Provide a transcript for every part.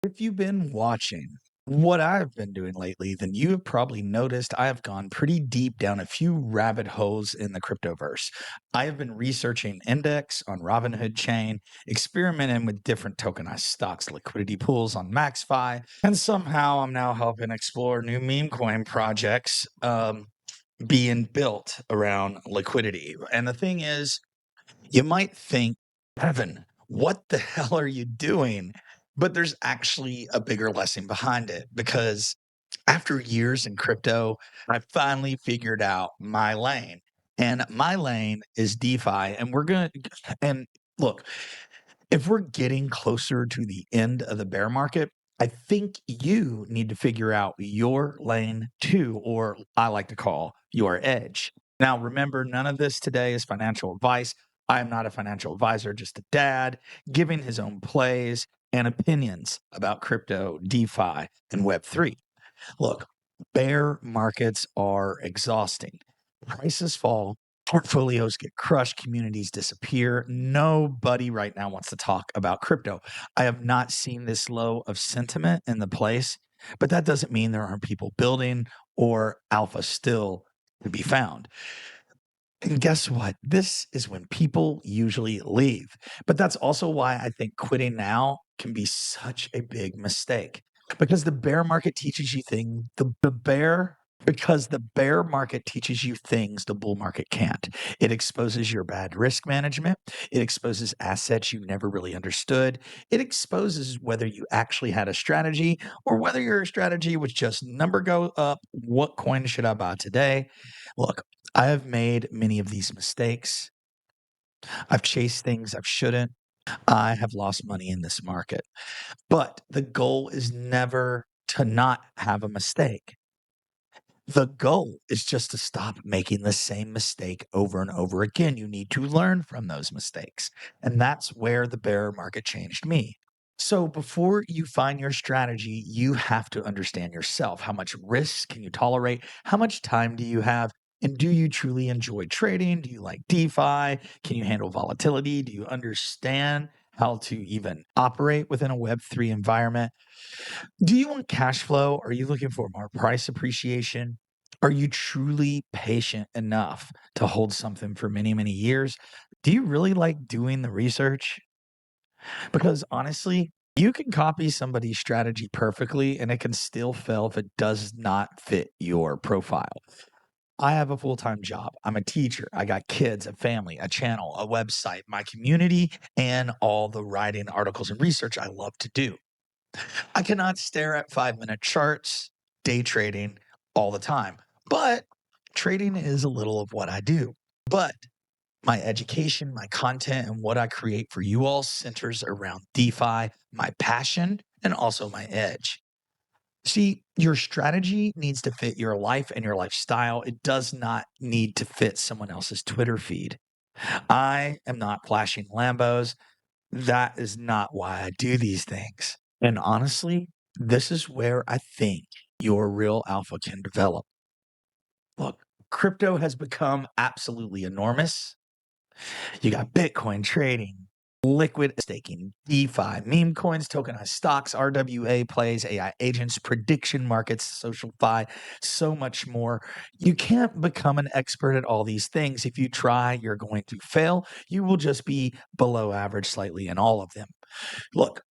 If you've been watching what I've been doing lately, then you have probably noticed I have gone pretty deep down a few rabbit holes in the cryptoverse. I have been researching index on Robinhood Chain, experimenting with different tokenized stocks, liquidity pools on MaxFi, and somehow I'm now helping explore new meme coin projects being built around liquidity. And the thing is, you might think, Evan, what the hell are you doing? But there's actually a bigger lesson behind it because after years in crypto, I finally figured out my lane. And my lane is DeFi. And and look, if we're getting closer to the end of the bear market, I think you need to figure out your lane too, or I like to call your edge. Now, remember, none of this today is financial advice. I am not a financial advisor, just a dad giving his own plays and opinions about crypto, DeFi, and Web3. Look, bear markets are exhausting. Prices fall, portfolios get crushed, communities disappear. Nobody right now wants to talk about crypto. I have not seen this low of sentiment in the place, but that doesn't mean there aren't people building or alpha still to be found. And guess what? This is when people usually leave. But that's also why I think quitting now can be such a big mistake because the bear market teaches you things the bear market teaches you things the bull market can't. It exposes your bad risk management. It exposes assets you never really understood. It exposes whether you actually had a strategy or whether your strategy was just number go up. What coin should I buy today? Look, I have made many of these mistakes. I've chased things I shouldn't. I have lost money in this market. But the goal is never to not have a mistake. The goal is just to stop making the same mistake over and over again. You need to learn from those mistakes. And that's where the bear market changed me. So before you find your strategy, you have to understand yourself. How much risk can you tolerate? How much time do you have? And do you truly enjoy trading? Do you like DeFi? Can you handle volatility? Do you understand how to even operate within a Web3 environment? Do you want cash flow? Are you looking for more price appreciation? Are you truly patient enough to hold something for many, many years? Do you really like doing the research? Because honestly, you can copy somebody's strategy perfectly and it can still fail if it does not fit your profile. I have a full time job. I'm a teacher. I got kids, a family, a channel, a website, my community, and all the writing, articles, and research I love to do. I cannot stare at 5-minute charts, day trading all the time, but trading is a little of what I do. But my education, my content, and what I create for you all centers around DeFi, my passion, and also my edge. See, your strategy needs to fit your life and your lifestyle. It does not need to fit someone else's Twitter feed. I am not flashing Lambos. That is not why I do these things. And honestly, this is where I think your real alpha can develop. Look, crypto has become absolutely enormous. You got Bitcoin trading, liquid staking, DeFi, meme coins, tokenized stocks, RWA plays, AI agents, prediction markets, social fi, so much more. You can't become an expert at all these things. If you try, you're going to fail. You will just be below average slightly in all of them. Look,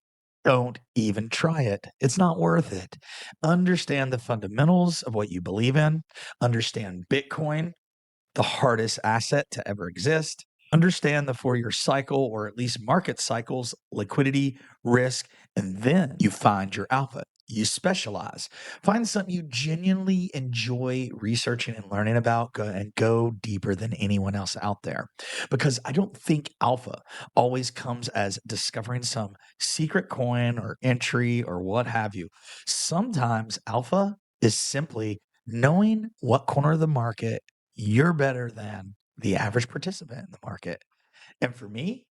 don't even try it. It's not worth it. Understand the fundamentals of what you believe in. Understand Bitcoin, the hardest asset to ever exist. Understand the 4-year cycle, or at least market cycles, liquidity, risk, and then you find your alpha. You specialize. Find something you genuinely enjoy researching and learning about, and go deeper than anyone else out there. Because I don't think alpha always comes as discovering some secret coin or entry or what have you. Sometimes alpha is simply knowing what corner of the market you're better than the average participant in the market. And for me,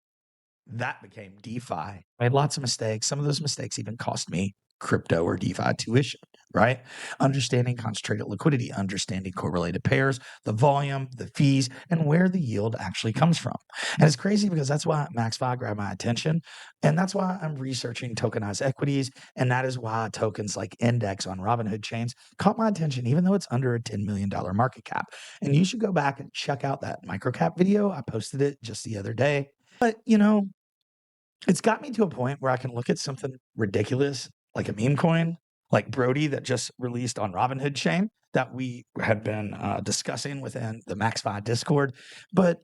That became DeFi. I made lots of mistakes. Some of those mistakes even cost me crypto or DeFi tuition, right? Understanding concentrated liquidity, understanding correlated pairs, the volume, the fees, and where the yield actually comes from. And it's crazy because that's why MaxFi grabbed my attention. And that's why I'm researching tokenized equities. And that is why tokens like Index on Robinhood Chains caught my attention, even though it's under a $10 million market cap. And you should go back and check out that microcap video. I posted it just the other day. But, it's got me to a point where I can look at something ridiculous like a meme coin, like Brody that just released on Robinhood Chain that we had been discussing within the MaxFi Discord. But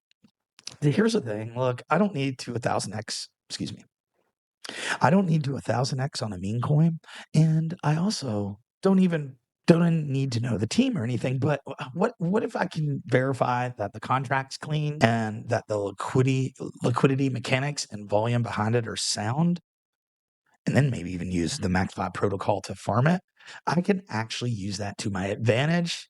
here's the thing. Look, I don't need to 1000x. Excuse me. I don't need to 1000x on a meme coin, and I also don't need to know the team or anything. But what if I can verify that the contract's clean and that the liquidity mechanics and volume behind it are sound? And then maybe even use the MaxFi protocol to farm it. I can actually use that to my advantage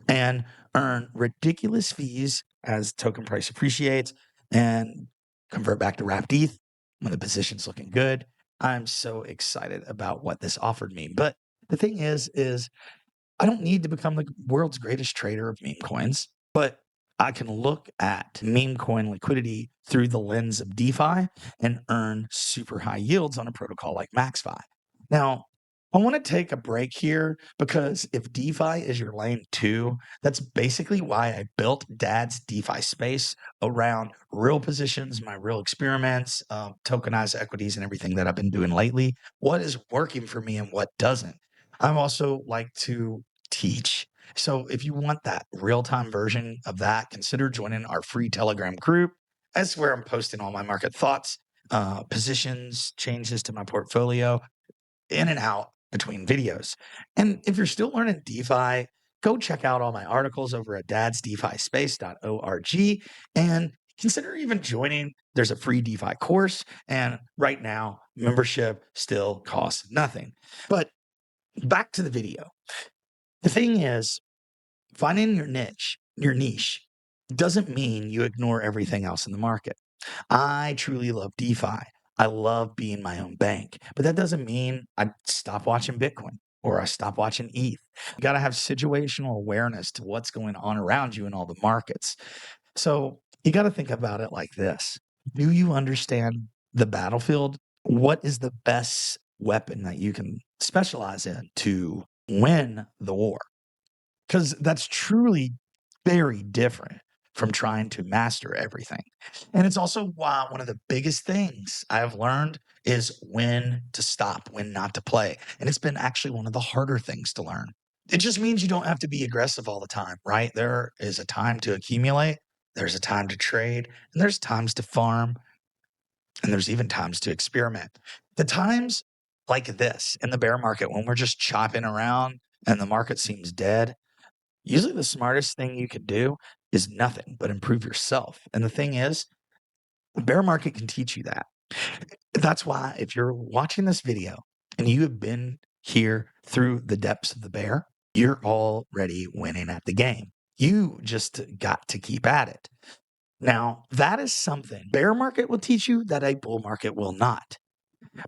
and earn ridiculous fees as token price appreciates and convert back to wrapped ETH when the position's looking good. I'm so excited about what this offered me. But the thing is I don't need to become the world's greatest trader of meme coins, but I can look at meme coin liquidity through the lens of DeFi and earn super high yields on a protocol like MaxFi. Now, I want to take a break here because if DeFi is your lane too, that's basically why I built Dad's DeFi space around real positions, my real experiments, tokenized equities, and everything that I've been doing lately. What is working for me and what doesn't? I'm also like to teach. So if you want that real-time version of that, consider joining our free Telegram group. That's where I'm posting all my market thoughts, positions, changes to my portfolio, in and out between videos. And if you're still learning DeFi, go check out all my articles over at dadsdefispace.org and consider even joining. There's a free DeFi course, and right now, membership still costs nothing. But back to the video. The thing is, finding your niche doesn't mean you ignore everything else in the market. I truly love DeFi. I love being my own bank, but that doesn't mean I stop watching Bitcoin or I stop watching ETH. You got to have situational awareness to what's going on around you in all the markets. So you got to think about it like this. Do you understand the battlefield? What is the best weapon that you can specialize in to win the war? Because that's truly very different from trying to master everything. And it's also why one of the biggest things I've learned is when to stop, when not to play. And it's been actually one of the harder things to learn. It just means you don't have to be aggressive all the time, right? There is a time to accumulate, there's a time to trade, and there's times to farm, and there's even times to experiment. The times like this in the bear market, when we're just chopping around and the market seems dead, usually the smartest thing you could do is nothing but improve yourself. And the thing is, the bear market can teach you that. That's why if you're watching this video and you have been here through the depths of the bear, you're already winning at the game. You just got to keep at it. Now, that is something bear market will teach you that a bull market will not.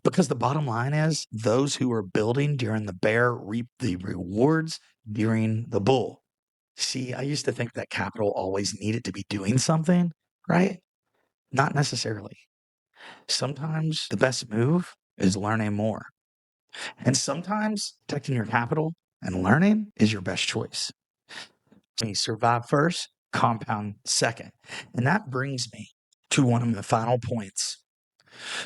Because the bottom line is those who are building during the bear reap the rewards during the bull. See, I used to think that capital always needed to be doing something, right? Not necessarily. Sometimes the best move is learning more. And sometimes protecting your capital and learning is your best choice. So you survive first, compound second. And that brings me to one of the final points.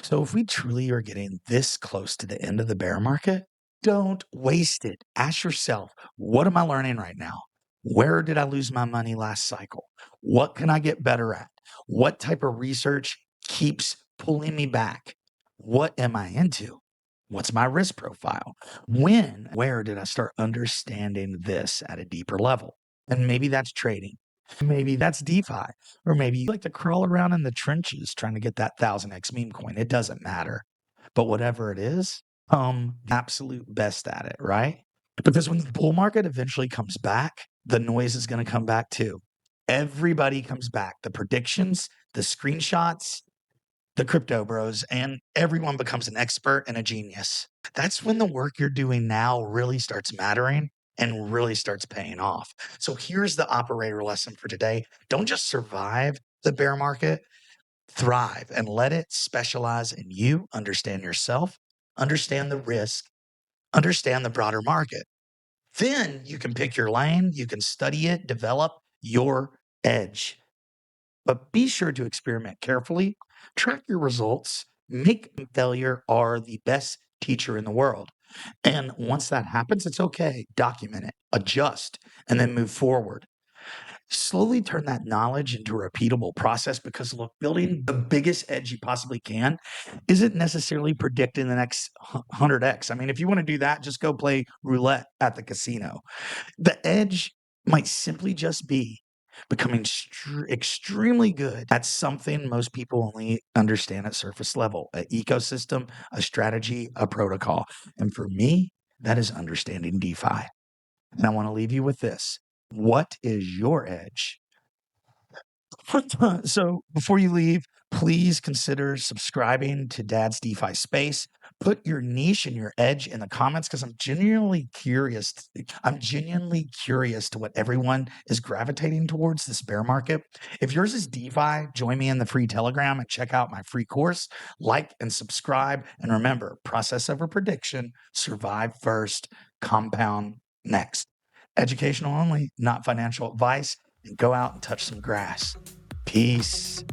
So if we truly are getting this close to the end of the bear market, don't waste it. Ask yourself, what am I learning right now? Where did I lose my money last cycle? What can I get better at? What type of research keeps pulling me back? What am I into? What's my risk profile? Where did I start understanding this at a deeper level? And maybe that's trading. Maybe that's DeFi, or maybe you like to crawl around in the trenches trying to get that 1000x meme coin. It doesn't matter. But whatever it is, absolute best at it, right? Because when the bull market eventually comes back, the noise is going to come back too. Everybody comes back. The predictions, the screenshots, the crypto bros, and everyone becomes an expert and a genius. That's when the work you're doing now really starts mattering and really starts paying off. So here's the operator lesson for today. Don't just survive the bear market, thrive and let it specialize in you, understand yourself, understand the risk, understand the broader market. Then you can pick your lane, you can study it, develop your edge. But be sure to experiment carefully, track your results, make failure are the best teacher in the world. And once that happens, it's okay. Document it, adjust, and then move forward. Slowly turn that knowledge into a repeatable process because look, building the biggest edge you possibly can isn't necessarily predicting the next 100x. I mean, if you want to do that, just go play roulette at the casino. The edge might simply just be becoming extremely good at something most people only understand at surface level, an ecosystem, a strategy, a protocol. And for me, that is understanding DeFi. And I want to leave you with this. What is your edge? So before you leave, please consider subscribing to Dad's DeFi Space. Put your niche and your edge in the comments because I'm genuinely curious. I'm genuinely curious to what everyone is gravitating towards this bear market. If yours is DeFi, join me in the free Telegram and check out my free course. Like and subscribe. And remember, process over prediction, survive first, compound next. Educational only, not financial advice. And go out and touch some grass. Peace.